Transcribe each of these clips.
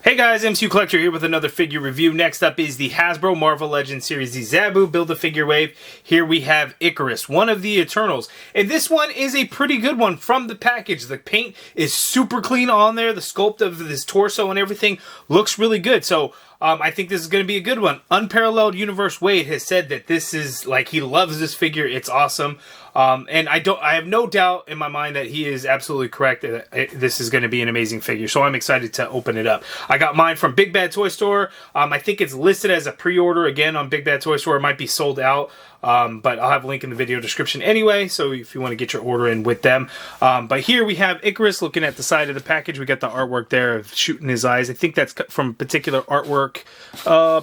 Hey guys, MCU Collector here with another figure review. Next up is the Hasbro Marvel Legends series, the Zabu Build-A-Figure Wave. Here we have Ikaris, one of the Eternals. And this one is a pretty good one from the package. The paint is super clean on there. The sculpt of this torso and everything looks really good. So I think this is going to be a good one. Unparalleled Universe Wade has said that this is, like, he loves this figure. It's awesome. And I have no doubt in my mind that he is absolutely correct that this is going to be an amazing figure. So I'm excited to open it up. I got mine from Big Bad Toy Store. I think it's listed as a pre-order again on Big Bad Toy Store. It might be sold out. But I'll have a link in the video description anyway, so if you want to get your order in with them. But here we have Ikaris looking at the side of the package. We got the artwork there of shooting his eyes. I think that's from particular artwork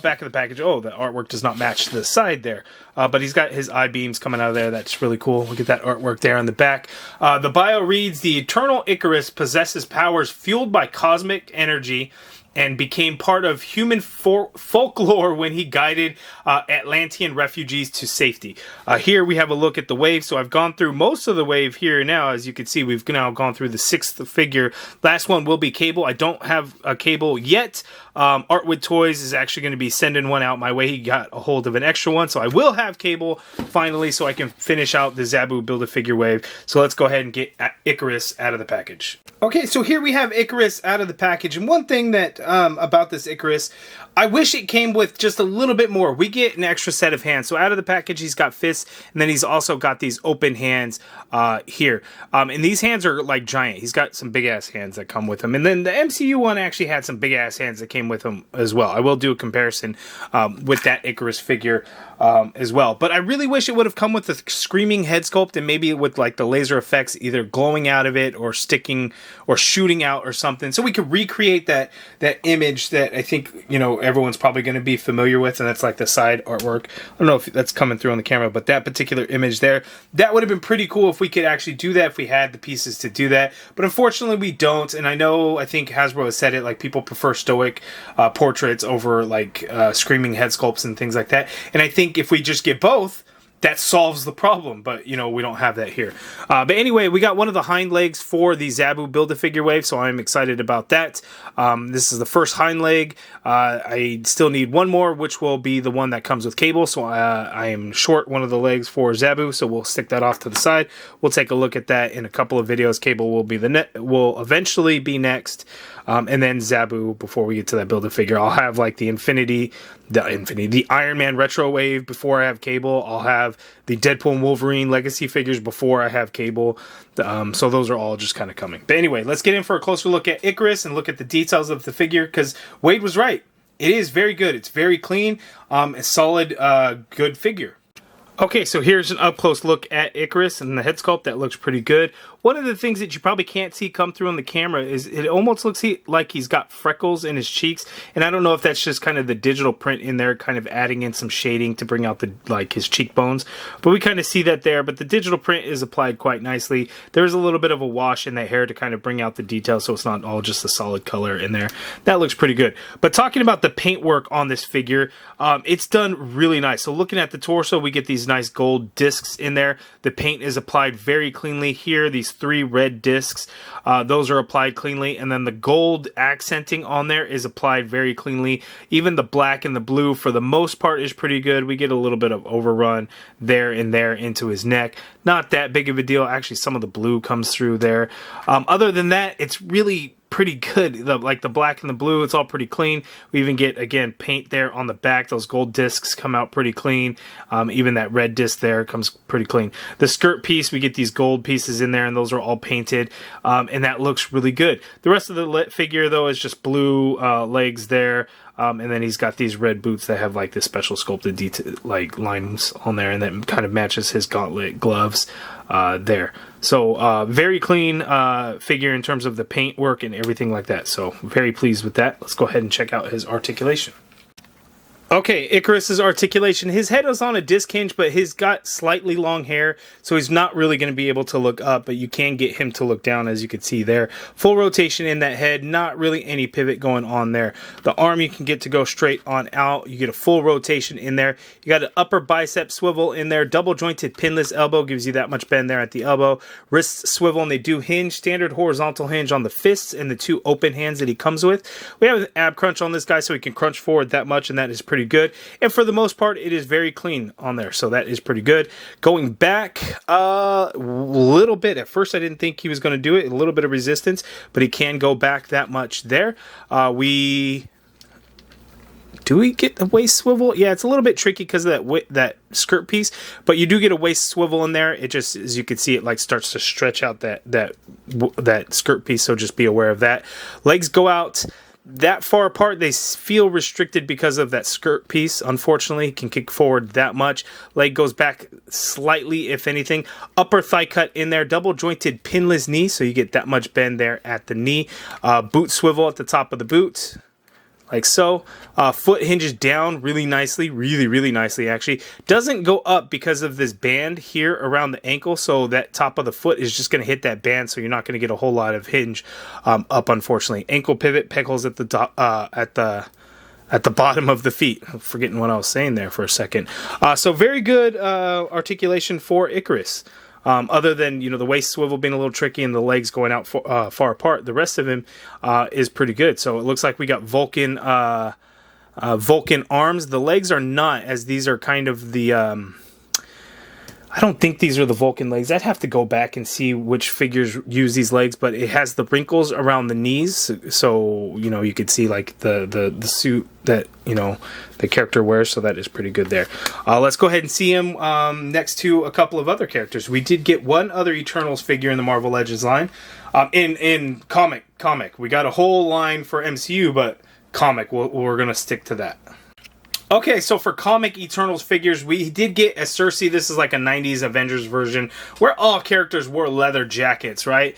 back of the package. Oh, the artwork does not match the side there. But he's got his eye beams coming out of there. That's really cool. Look at that artwork there on the back. The bio reads, the Eternal Ikaris possesses powers fueled by cosmic energy and became part of human folklore when he guided Atlantean refugees to safety. Here we have a look at the wave. So I've gone through most of the wave here now. As you can see, we've now gone through the 6th figure. Last one will be Cable. I don't have a Cable yet. Artwood Toys is actually going to be sending one out my way. He got a hold of an extra one, so I will have Cable finally so I can finish out the Zabu Build-A-Figure Wave. So let's go ahead and get Ikaris out of the package. Okay, so here we have Ikaris out of the package, and one thing that about this Ikaris, I wish it came with just a little bit more. We get an extra set of hands. So out of the package, he's got fists, and then he's also got these open hands here. And these hands are like giant. He's got some big-ass hands that come with him. And then the MCU one actually had some big-ass hands that came with him as well. I will do a comparison with that Ikaris figure as well. But I really wish it would have come with the screaming head sculpt and maybe with like the laser effects either glowing out of it or sticking or shooting out or something. So we could recreate that image that I think, you know, everyone's probably going to be familiar with, and that's like the side artwork. I don't know if that's coming through on the camera, but that particular image there, that would have been pretty cool if we could actually do that, if we had the pieces to do that. But unfortunately we don't, and I think Hasbro has said it, like people prefer stoic portraits over like screaming head sculpts and things like that. And I think if we just get both, that solves the problem, but you know, we don't have that here. But anyway, we got one of the hind legs for the Zabu Build-A-Figure Wave, so I'm excited about that. This is the first hind leg. I still need one more, which will be the one that comes with Cable, so I am short one of the legs for Zabu, so we'll stick that off to the side. We'll take a look at that in a couple of videos. Cable will be will eventually be next. And then Zabu, before we get to that Build-A-Figure, I'll have like the Iron Man Retro Wave before I have Cable. I'll have the Deadpool and Wolverine Legacy figures before I have Cable. So those are all just kind of coming. But anyway, let's get in for a closer look at Ikaris and look at the details of the figure, because Wade was right. It is very good. It's very clean. A solid, good figure. Okay, so here's an up-close look at Ikaris and the head sculpt. That looks pretty good. One of the things that you probably can't see come through on the camera is it almost looks like he's got freckles in his cheeks, and I don't know if that's just kind of the digital print in there, kind of adding in some shading to bring out the his cheekbones. But we kind of see that there, but the digital print is applied quite nicely. There's a little bit of a wash in that hair to kind of bring out the details, so it's not all just a solid color in there. That looks pretty good. But talking about the paint work on this figure, it's done really nice. So looking at the torso, we get these nice gold discs in there. The paint is applied very cleanly here. These 3 red discs, those are applied cleanly, and then the gold accenting on there is applied very cleanly. Even the black and the blue for the most part is pretty good. We get a little bit of overrun there and there into his neck. Not that big of a deal. Actually, some of the blue comes through there. Other than that, it's really pretty good. Like the black and the blue, it's all pretty clean. We even get, again, paint there on the back. Those gold discs come out pretty clean. Even that red disc there comes pretty clean. The skirt piece, we get these gold pieces in there, and those are all painted, and that looks really good. The rest of the figure, though, is just blue legs there. And then he's got these red boots that have like this special sculpted detail, like lines on there, and that kind of matches his gauntlet gloves there. So very clean figure in terms of the paint work and everything like that. So very pleased with that. Let's go ahead and check out his articulation. Okay, Ikaris's articulation. His head is on a disc hinge, but he's got slightly long hair, so he's not really going to be able to look up, but you can get him to look down, as you can see there. Full rotation in that head, not really any pivot going on there. The arm you can get to go straight on out. You get a full rotation in there. You got an upper bicep swivel in there. Double jointed pinless elbow gives you that much bend there at the elbow. Wrists swivel, and they do hinge. Standard horizontal hinge on the fists and the 2 open hands that he comes with. We have an ab crunch on this guy, so he can crunch forward that much, and that is pretty good, and for the most part it is very clean on there, so that is pretty good. Going back a little bit, at first I didn't think he was going to do it, a little bit of resistance, but he can go back that much there. Do we get a waist swivel? Yeah, it's a little bit tricky because of that skirt piece, but you do get a waist swivel in there. It just, as you can see, it like starts to stretch out that skirt piece, so just be aware of that. Legs go out that far apart. They feel restricted because of that skirt piece. Unfortunately, can kick forward that much. Leg goes back slightly, if anything. Upper thigh cut in there. Double jointed pinless knee, so you get that much bend there at the knee. Boot swivel at the top of the boot, like so. Foot hinges down really nicely, really nicely actually. Doesn't go up because of this band here around the ankle, so that top of the foot is just going to hit that band, so you're not going to get a whole lot of hinge up, unfortunately. Ankle pivot, peg holes at the bottom of the feet. I'm forgetting what I was saying there for a second. So very good articulation for Ikaris. Other than, you know, the waist swivel being a little tricky and the legs going out far apart, the rest of him is pretty good. So it looks like we got Vulcan arms. The legs are not, as these are kind of the... I don't think these are the Vulcan legs. I'd have to go back and see which figures use these legs, but it has the wrinkles around the knees, so, you know, you could see like the suit that, you know, the character wears, so that is pretty good there. Let's go ahead and see him next to a couple of other characters. We did get one other Eternals figure in the Marvel Legends line. In comic. We got a whole line for MCU, but comic, we're going to stick to that. Okay, so for comic Eternals figures, we did get a Cersei. This is like a 90s Avengers version where all characters wore leather jackets, right?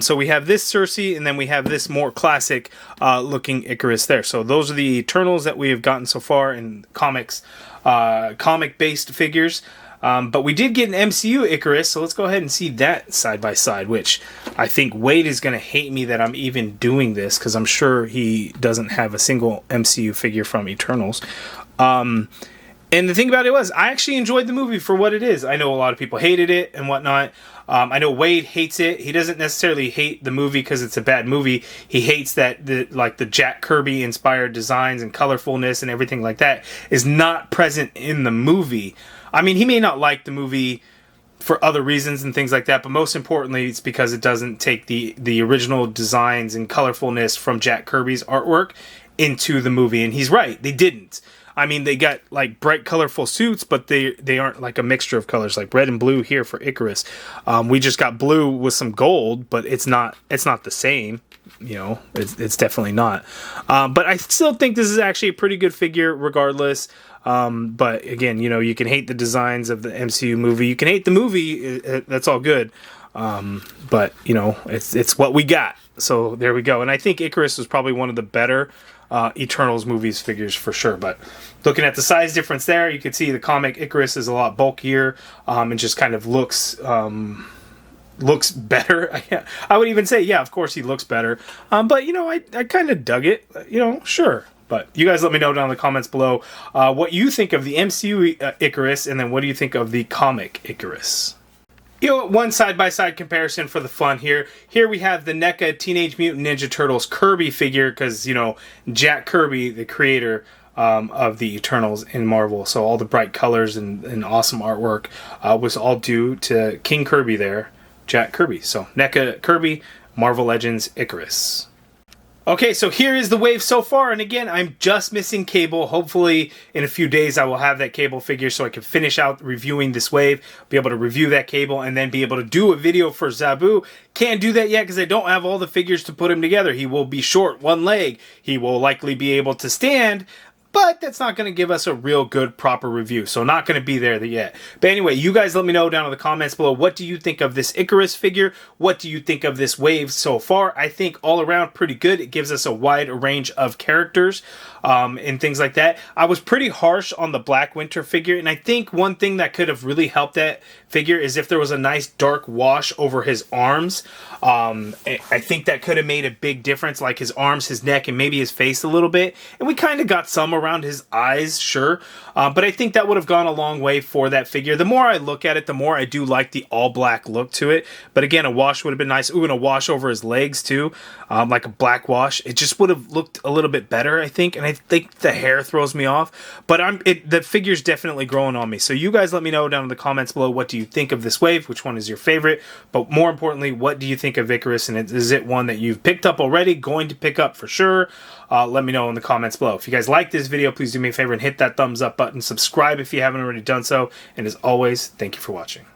So we have this Cersei, and then we have this more classic looking Ikaris there. So those are the Eternals that we have gotten so far in comics, comic-based figures. But we did get an MCU Ikaris, so let's go ahead and see that side by side, which I think Wade is going to hate me that I'm even doing this, because I'm sure he doesn't have a single MCU figure from Eternals. And the thing about it was, I actually enjoyed the movie for what it is. I know a lot of people hated it and whatnot. I know Wade hates it. He doesn't necessarily hate the movie because it's a bad movie. He hates that the Jack Kirby inspired designs and colorfulness and everything like that is not present in the movie. I mean, he may not like the movie for other reasons and things like that, but most importantly, it's because it doesn't take the original designs and colorfulness from Jack Kirby's artwork into the movie. And he's right, they didn't. I mean, they got like bright, colorful suits, but they aren't like a mixture of colors, like red and blue here for Ikaris. We just got blue with some gold, but it's not the same. You know, it's definitely not. But I still think this is actually a pretty good figure, regardless. But again, you know, you can hate the designs of the MCU movie. You can hate the movie. That's all good. But you know, it's what we got. So there we go. And I think Ikaris was probably one of the better Eternals movies figures for sure. But looking at the size difference there, you can see the comic Ikaris is a lot bulkier and just kind of looks better. I would even say, yeah, of course he looks better. But you know, I kind of dug it. You know, sure. But you guys let me know down in the comments below what you think of the MCU Ikaris, and then what do you think of the comic Ikaris? You know, one side-by-side comparison for the fun here. Here we have the NECA Teenage Mutant Ninja Turtles Kirby figure, because, you know, Jack Kirby, the creator of the Eternals in Marvel, so all the bright colors and awesome artwork was all due to King Kirby there, Jack Kirby. So NECA Kirby, Marvel Legends Ikaris. Okay, so here is the wave so far, and again, I'm just missing Cable. Hopefully, in a few days, I will have that Cable figure so I can finish out reviewing this wave, be able to review that Cable, and then be able to do a video for Zabu. Can't do that yet because I don't have all the figures to put him together. He will be short one leg. He will likely be able to stand, but that's not going to give us a real good proper review, so not going to be there yet. But anyway, you guys let me know down in the comments below, what do you think of this Ikaris figure? What do you think of this wave so far? I think all around pretty good. It gives us a wide range of characters and things like that. I was pretty harsh on the Black Winter figure, and I think one thing that could have really helped that figure is if there was a nice dark wash over his arms. I think that could have made a big difference, like his arms, his neck, and maybe his face a little bit. And we kind of got some around his eyes, sure. But I think that would have gone a long way for that figure. The more I look at it, the more I do like the all black look to it. But again, a wash would have been nice. Ooh, and a wash over his legs too, like a black wash. It just would have looked a little bit better, I think. And I think the hair throws me off. But the figure's definitely growing on me. So you guys let me know down in the comments below, what do you think of this wave? Which one is your favorite? But more importantly, what do you think of Ikaris? And is it one that you've picked up already, going to pick up for sure? Let me know in the comments below. If you guys like this video, please do me a favor and hit that thumbs up button. Subscribe if you haven't already done so. And as always, thank you for watching.